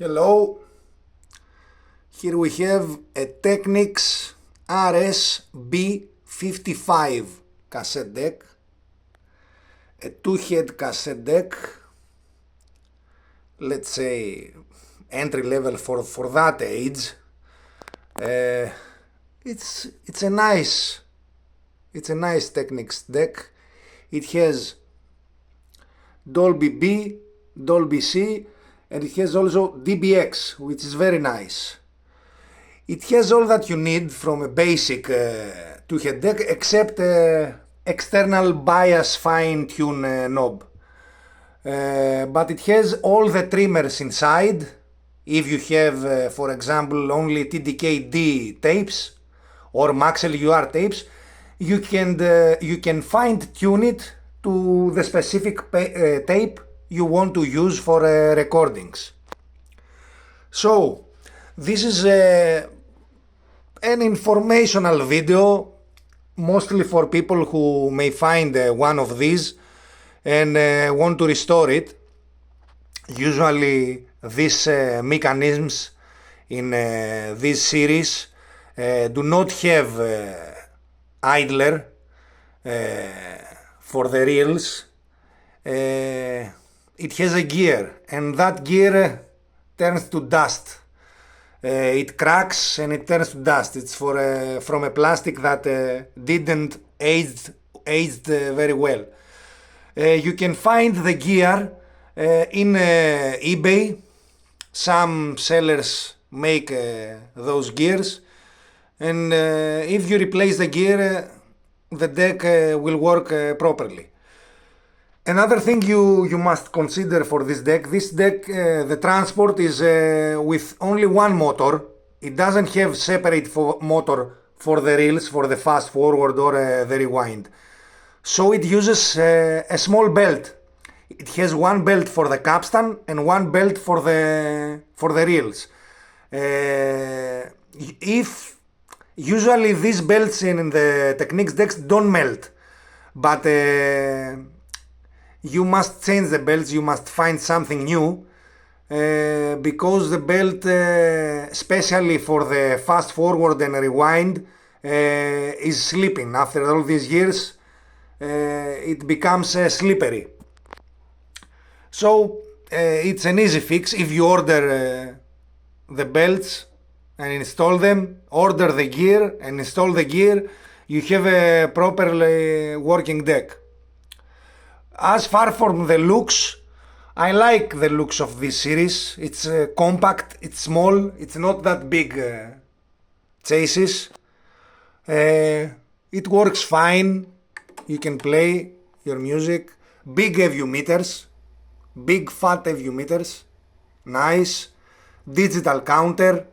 Hello, here we have a Technics RS-B55 cassette deck, a two-head cassette deck, let's say entry level for that age. It's a nice Technics deck. It has Dolby B, Dolby C, and it has also DBX, which is very nice. It has all that you need from a basic two-head deck, except external bias fine-tune knob. But it has all the trimmers inside. If you have, for example, only TDK-D tapes or Max LUR tapes, you can fine-tune it to the specific tape you want to use for recordings. So this is an informational video, mostly for people who may find one of these and want to restore it. Usually these mechanisms in this series do not have idler for the reels. It has a gear, and that gear turns to dust. It cracks and it turns to dust. It's from a plastic that didn't aged very well. You can find the gear in eBay. Some sellers make those gears, and if you replace the gear, the deck will work properly. Another thing you must consider for this deck, the transport is with only one motor. It doesn't have separate motor for the reels, for the fast forward or the rewind. So it uses a small belt. It has one belt for the capstan and one belt for the reels. If usually these belts in the Technics decks don't melt, but you must change the belts, you must find something new, because the belt, especially for the fast forward and rewind, is slipping. After all these years, it becomes slippery. So it's an easy fix. If you order the belts and install them, order the gear and install the gear, you have a properly working deck. As far from the looks, I like the looks of this series. It's compact, it's small, it's not that big chassis. It works fine. You can play your music. Big EVU meters, big fat EVU meters, nice. Digital counter.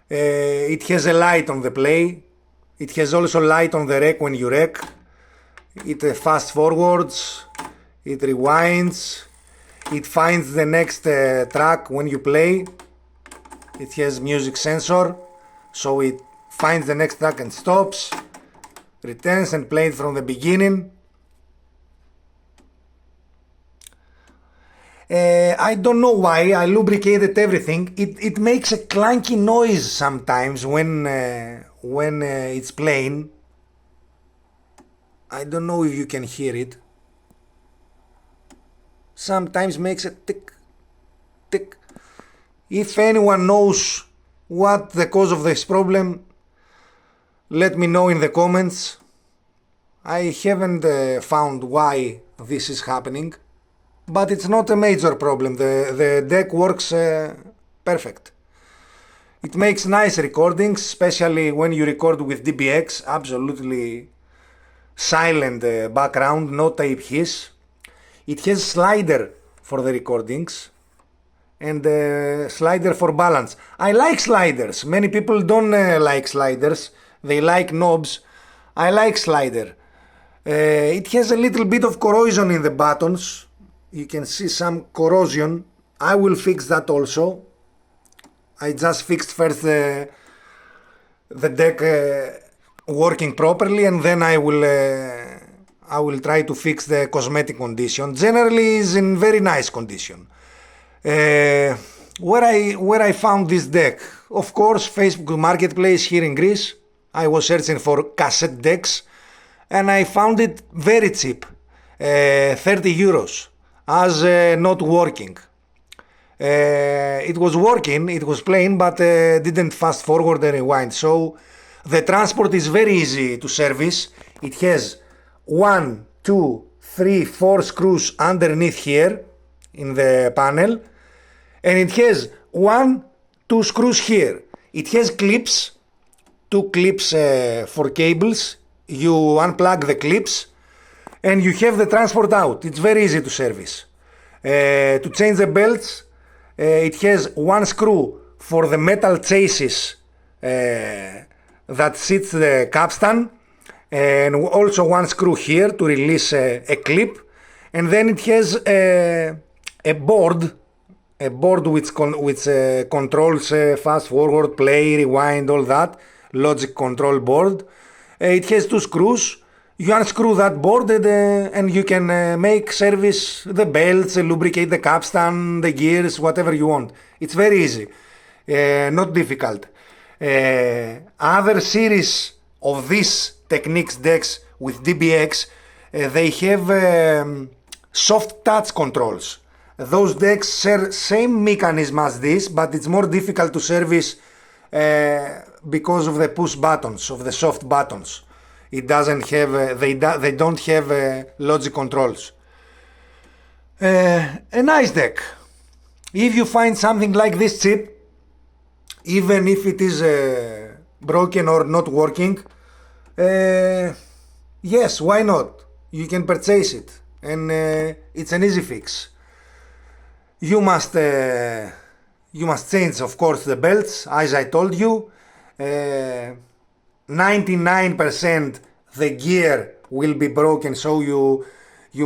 It has a light on the play. It has also light on the rec when you rec. It fast forwards, it rewinds, it finds the next track when you play. It has music sensor, so it finds the next track and stops, returns and plays from the beginning. I don't know why, I lubricated everything. It makes a clunky noise sometimes when it's playing. I don't know if you can hear it. Sometimes makes a tick, tick. If anyone knows what the cause of this problem, let me know in the comments. I haven't found why this is happening, but it's not a major problem. The deck works perfect. It makes nice recordings, especially when you record with DBX, absolutely silent background, no tape hiss. It has slider for the recordings and slider for balance. I like sliders. Many people don't like sliders. They like knobs. I like slider. It has a little bit of corrosion in the buttons. You can see some corrosion. I will fix that also. I just fixed first the deck working properly, and then I will try to fix the cosmetic condition. Generally is in very nice condition. Where I found this deck? Of course, Facebook Marketplace here in Greece. I was searching for cassette decks and I found it very cheap, 30 euros, as not working. It was working, it was playing, but didn't fast forward and rewind. So the transport is very easy to service. It has 1, 2, 3, 4 screws underneath here in the panel, and it has 1, 2 screws here. It has clips, 2 clips for cables. You unplug the clips and you have the transport out. It's very easy to service. To change the belts, it has 1 screw for the metal chassis that sits the capstan, and also 1 screw here to release a clip, and then it has a board which controls fast forward, play, rewind, all that, logic control board. It has 2 screws. You unscrew that board and you can make service the belts, lubricate the capstan, the gears, whatever you want. It's very easy, not difficult. Other series of these Technics decks with DBX, they have soft touch controls. Those decks share same mechanism as this, but it's more difficult to service because of the push buttons, of the soft buttons. It doesn't have, they don't have logic controls. A nice deck. If you find something like this cheap, even if it is broken or not working, yes, why not? You can purchase it, and it's an easy fix. You must change, of course, the belts, as I told you. 99% the gear will be broken, so you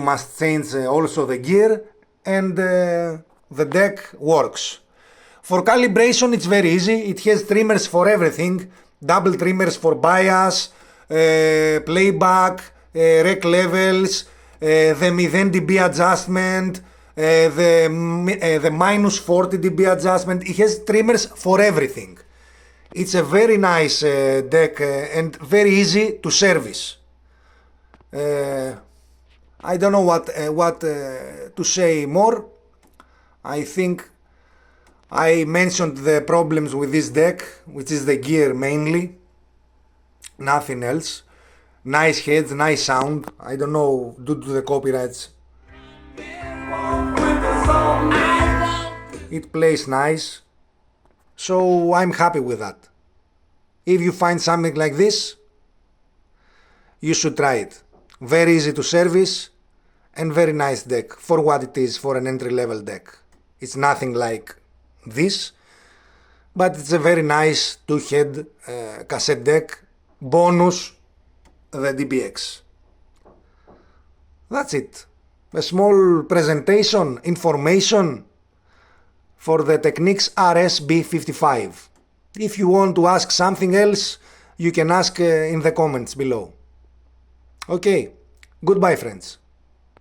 must change also the gear, and the deck works. For calibration, it's very easy. It has trimmers for everything, double trimmers for bias, playback, rec levels, the 0 dB adjustment, the minus 40 dB adjustment. It has trimmers for everything. It's a very nice deck and very easy to service. I don't know what to say more. I think I mentioned the problems with this deck, which is the gear mainly, nothing else. Nice heads, nice sound. I don't know, due to the copyrights. It plays nice. So I'm happy with that. If you find something like this, you should try it. Very easy to service and very nice deck for what it is, for an entry-level deck. It's nothing like this, but it's a very nice 2-head cassette deck. Bonus the DBX. That's it. A small presentation, information for the Technics RS-B55. If you want to ask something else, you can ask in the comments below. Okay, goodbye friends.